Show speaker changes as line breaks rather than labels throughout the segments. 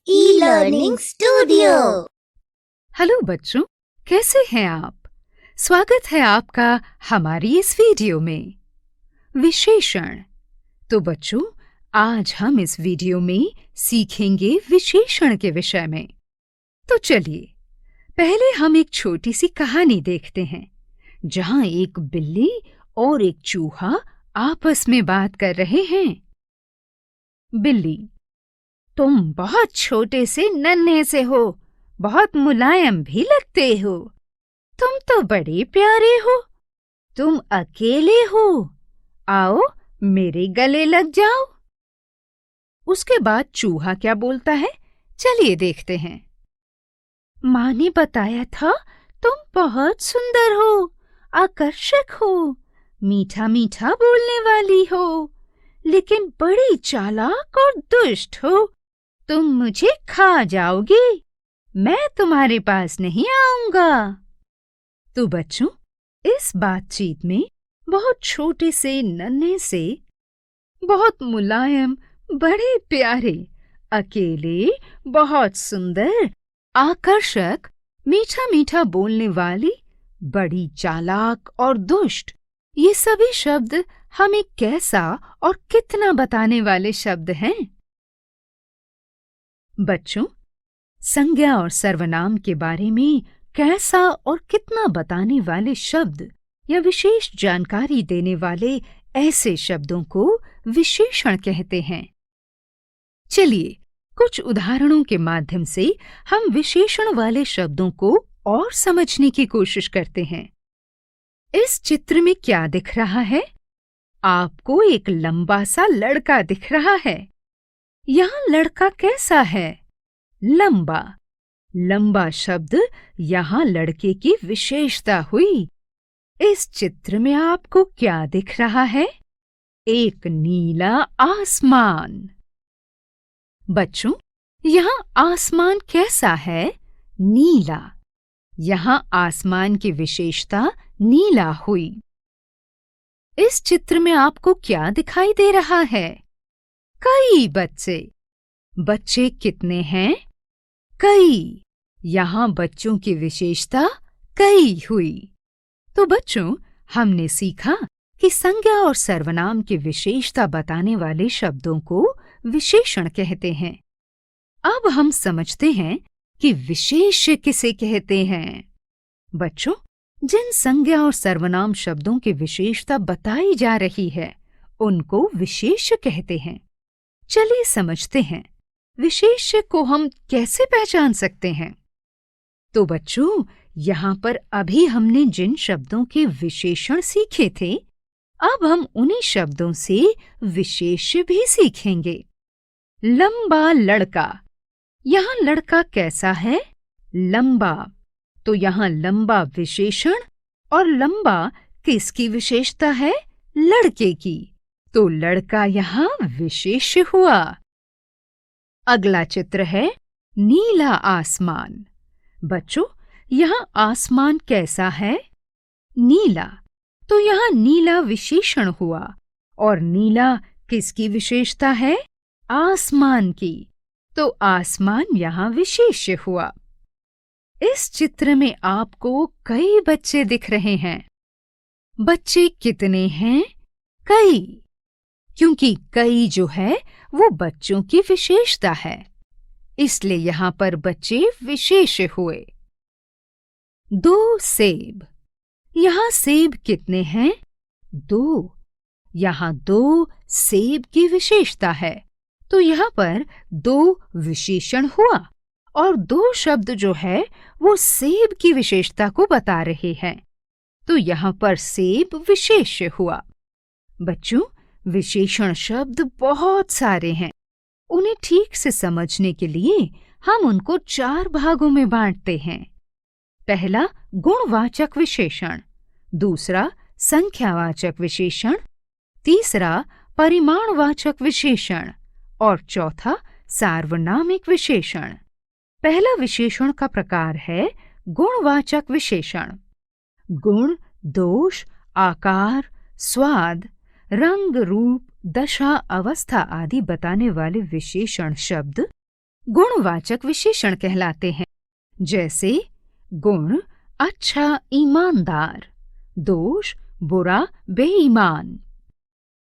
E learning studio.
Hello बच्चों, कैसे हैं आप? स्वागत है आपका हमारी इस वीडियो में। विशेषण। तो बच्चों, आज हम इस वीडियो में सीखेंगे विशेषण के विषय में। तो चलिए, पहले हम एक छोटी सी कहानी देखते हैं, जहां एक बिल्ली और एक चूहा आपस में बात कर रहे हैं। बिल्ली: तुम बहुत छोटे से नन्हे से हो, बहुत मुलायम भी लगते हो। तुम तो बड़े प्यारे हो। तुम अकेले हो, आओ मेरे गले लग जाओ। उसके बाद चूहा क्या बोलता है, चलिए देखते हैं। माँ ने बताया था तुम बहुत सुंदर हो, आकर्षक हो, मीठा मीठा बोलने वाली हो, लेकिन बड़ी चालाक और दुष्ट हो। तुम मुझे खा जाओगे, मैं तुम्हारे पास नहीं आऊंगा। तो बच्चों, इस बातचीत में बहुत छोटे से नन्हे से, बहुत मुलायम, बड़े प्यारे, अकेले, बहुत सुंदर, आकर्षक, मीठा मीठा बोलने वाली, बड़ी चालाक और दुष्ट, ये सभी शब्द हमें कैसा और कितना बताने वाले शब्द हैं। बच्चों, संज्ञा और सर्वनाम के बारे में कैसा और कितना बताने वाले शब्द या विशेष जानकारी देने वाले ऐसे शब्दों को विशेषण कहते हैं। चलिए, कुछ उदाहरणों के माध्यम से हम विशेषण वाले शब्दों को और समझने की कोशिश करते हैं। इस चित्र में क्या दिख रहा है? आपको एक लंबा सा लड़का दिख रहा है। यहाँ लड़का कैसा है? लंबा। लंबा शब्द यहाँ लड़के की विशेषता हुई। इस चित्र में आपको क्या दिख रहा है? एक नीला आसमान। बच्चों, यहाँ आसमान कैसा है? नीला। यहाँ आसमान की विशेषता नीला हुई। इस चित्र में आपको क्या दिखाई दे रहा है? कई बच्चे। बच्चे कितने हैं? कई। यहाँ बच्चों की विशेषता कई हुई। तो बच्चों, हमने सीखा कि संज्ञा और सर्वनाम की विशेषता बताने वाले शब्दों को विशेषण कहते हैं। अब हम समझते हैं कि विशेष्य किसे कहते हैं। बच्चों, जिन संज्ञा और सर्वनाम शब्दों की विशेषता बताई जा रही है, उनको विशेष्य कहते हैं। चलिए समझते हैं, विशेष्य को हम कैसे पहचान सकते हैं। तो बच्चों, यहाँ पर अभी हमने जिन शब्दों के विशेषण सीखे थे, अब हम उन्हीं शब्दों से विशेष्य भी सीखेंगे। लंबा लड़का। यहाँ लड़का कैसा है? लंबा। तो यहाँ लंबा विशेषण और लंबा किसकी विशेषता है? लड़के की। तो लड़का यहाँ विशेष्य हुआ। अगला चित्र है नीला आसमान। बच्चों, यहाँ आसमान कैसा है? नीला। तो यहाँ नीला विशेषण हुआ और नीला किसकी विशेषता है? आसमान की। तो आसमान यहाँ विशेष्य हुआ। इस चित्र में आपको कई बच्चे दिख रहे हैं। बच्चे कितने हैं? कई। क्योंकि कई जो है वो बच्चों की विशेषता है, इसलिए यहाँ पर बच्चे विशेष हुए। 2 सेब। यहाँ सेब कितने हैं? 2। यहाँ 2 सेब की विशेषता है, तो यहाँ पर 2 विशेषण हुआ और 2 शब्द जो है वो सेब की विशेषता को बता रहे हैं, तो यहाँ पर सेब विशेष्य हुआ। बच्चों, विशेषण शब्द बहुत सारे हैं। उन्हें ठीक से समझने के लिए हम उनको 4 भागों में बांटते हैं। पहला गुणवाचक विशेषण, दूसरा संख्यावाचक विशेषण, तीसरा परिमाणवाचक विशेषण और चौथा सार्वनामिक विशेषण। पहला विशेषण का प्रकार है गुणवाचक विशेषण। गुण, दोष, आकार, स्वाद, रंग, रूप, दशा, अवस्था आदि बताने वाले विशेषण शब्द गुणवाचक विशेषण कहलाते हैं। जैसे गुण अच्छा ईमानदार, दोष बुरा बेईमान,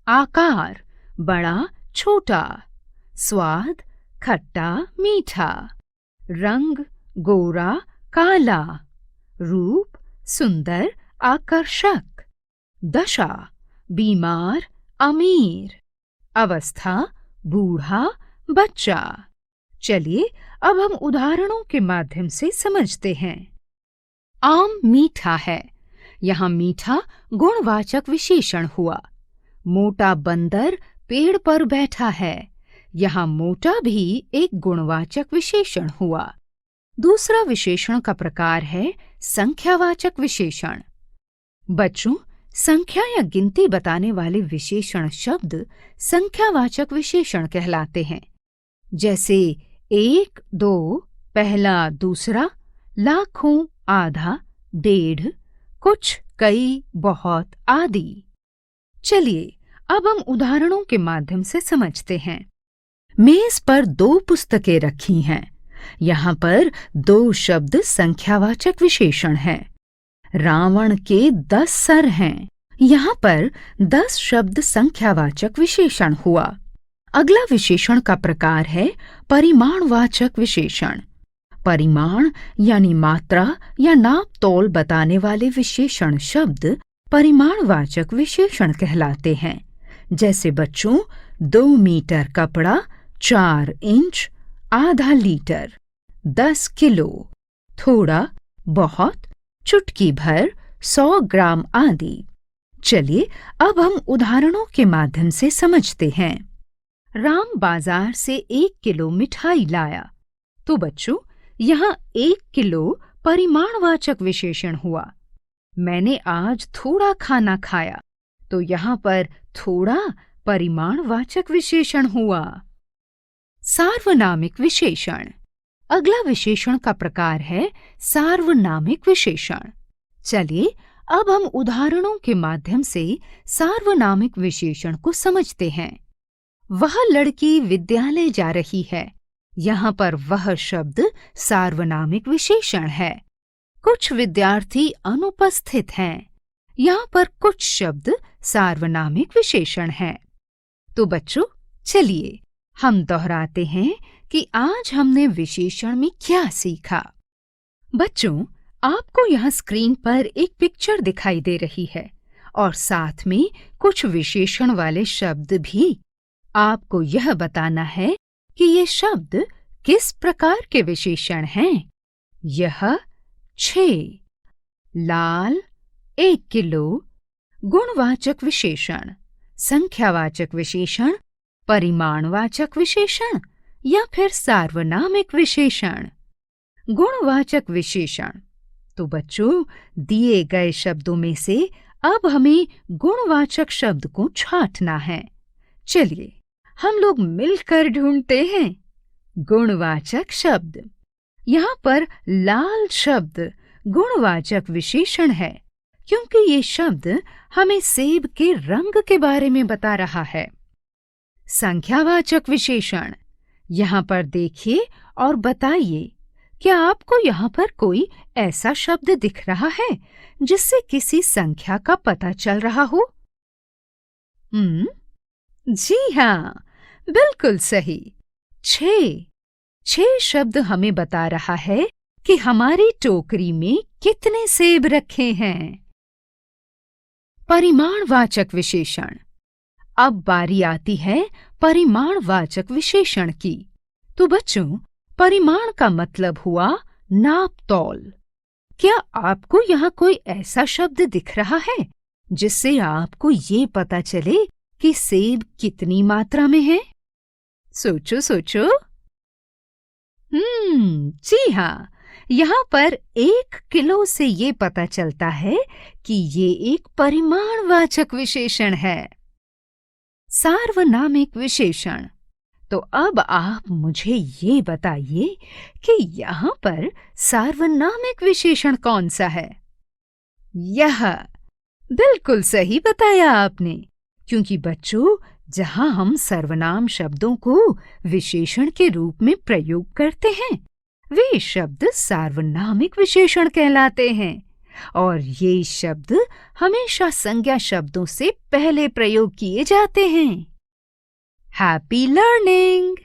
आकार बड़ा छोटा, स्वाद खट्टा मीठा, रंग गोरा काला, रूप सुंदर आकर्षक, दशा बीमार अमीर, अवस्था बूढ़ा बच्चा। चलिए अब हम उदाहरणों के माध्यम से समझते हैं। आम मीठा है, यहाँ मीठा गुणवाचक विशेषण हुआ। मोटा बंदर पेड़ पर बैठा है, यहाँ मोटा भी एक गुणवाचक विशेषण हुआ। दूसरा विशेषण का प्रकार है संख्यावाचक विशेषण। बच्चों, संख्या या गिनती बताने वाले विशेषण शब्द संख्यावाचक विशेषण कहलाते हैं। जैसे एक दो, पहला दूसरा, लाखों आधा, डेढ़, कुछ कई बहुत आदि। चलिए अब हम उदाहरणों के माध्यम से समझते हैं। मेज पर 2 पुस्तकें रखी हैं। यहाँ पर 2 शब्द संख्यावाचक विशेषण हैं। रावण के 10 सर हैं। यहाँ पर 10 शब्द संख्यावाचक विशेषण हुआ। अगला विशेषण का प्रकार है परिमाणवाचक विशेषण। परिमाण यानी मात्रा या नाप तोल बताने वाले विशेषण शब्द परिमाणवाचक विशेषण कहलाते हैं। जैसे बच्चों, 2 मीटर कपड़ा, 4 इंच, आधा लीटर, 10 किलो, थोड़ा बहुत, चुटकी भर, 100 ग्राम आदि। चलिए अब हम उदाहरणों के माध्यम से समझते हैं। राम बाजार से 1 किलो मिठाई लाया। तो बच्चों, यहाँ 1 किलो परिमाणवाचक विशेषण हुआ। मैंने आज थोड़ा खाना खाया, तो यहाँ पर थोड़ा परिमाणवाचक विशेषण हुआ। सार्वनामिक विशेषण। अगला विशेषण का प्रकार है सार्वनामिक विशेषण। चलिए अब हम उदाहरणों के माध्यम से सार्वनामिक विशेषण को समझते हैं। वह लड़की विद्यालय जा रही है। यहाँ पर वह शब्द सार्वनामिक विशेषण है। कुछ विद्यार्थी अनुपस्थित हैं। यहाँ पर कुछ शब्द सार्वनामिक विशेषण हैं। तो बच्चों, चलिए हम दोहराते हैं कि आज हमने विशेषण में क्या सीखा। बच्चों, आपको यहाँ स्क्रीन पर एक पिक्चर दिखाई दे रही है और साथ में कुछ विशेषण वाले शब्द भी। आपको यह बताना है कि ये शब्द किस प्रकार के विशेषण हैं। यह 6, लाल, 1 किलो, गुणवाचक विशेषण, संख्यावाचक विशेषण, परिमाणवाचक विशेषण या फिर सार्वनामिक विशेषण। गुणवाचक विशेषण। तो बच्चों, दिए गए शब्दों में से अब हमें गुणवाचक शब्द को छांटना है। चलिए हम लोग मिलकर ढूंढते हैं गुणवाचक शब्द। यहाँ पर लाल शब्द गुणवाचक विशेषण है, क्योंकि ये शब्द हमें सेब के रंग के बारे में बता रहा है। संख्यावाचक विशेषण। यहाँ पर देखिए और बताइए, क्या आपको यहाँ पर कोई ऐसा शब्द दिख रहा है जिससे किसी संख्या का पता चल रहा हो? जी हाँ, बिल्कुल सही। 6 शब्द हमें बता रहा है कि हमारी टोकरी में कितने सेब रखे हैं। परिमाणवाचक विशेषण। अब बारी आती है परिमाणवाचक विशेषण की। तो बच्चों, परिमाण का मतलब हुआ नाप तौल। क्या आपको यहाँ कोई ऐसा शब्द दिख रहा है जिससे आपको ये पता चले कि सेब कितनी मात्रा में है? सोचो सोचो। जी हाँ, यहाँ पर 1 किलो से ये पता चलता है कि ये एक परिमाणवाचक विशेषण है। सार्वनामिक विशेषण। तो अब आप मुझे ये बताइए कि यहाँ पर सार्वनामिक विशेषण कौन सा है? यह बिल्कुल सही बताया आपने, क्योंकि बच्चों, जहाँ हम सर्वनाम शब्दों को विशेषण के रूप में प्रयोग करते हैं, वे शब्द सार्वनामिक विशेषण कहलाते हैं और ये शब्द हमेशा संज्ञा शब्दों से पहले प्रयोग किए जाते हैं। Happy learning!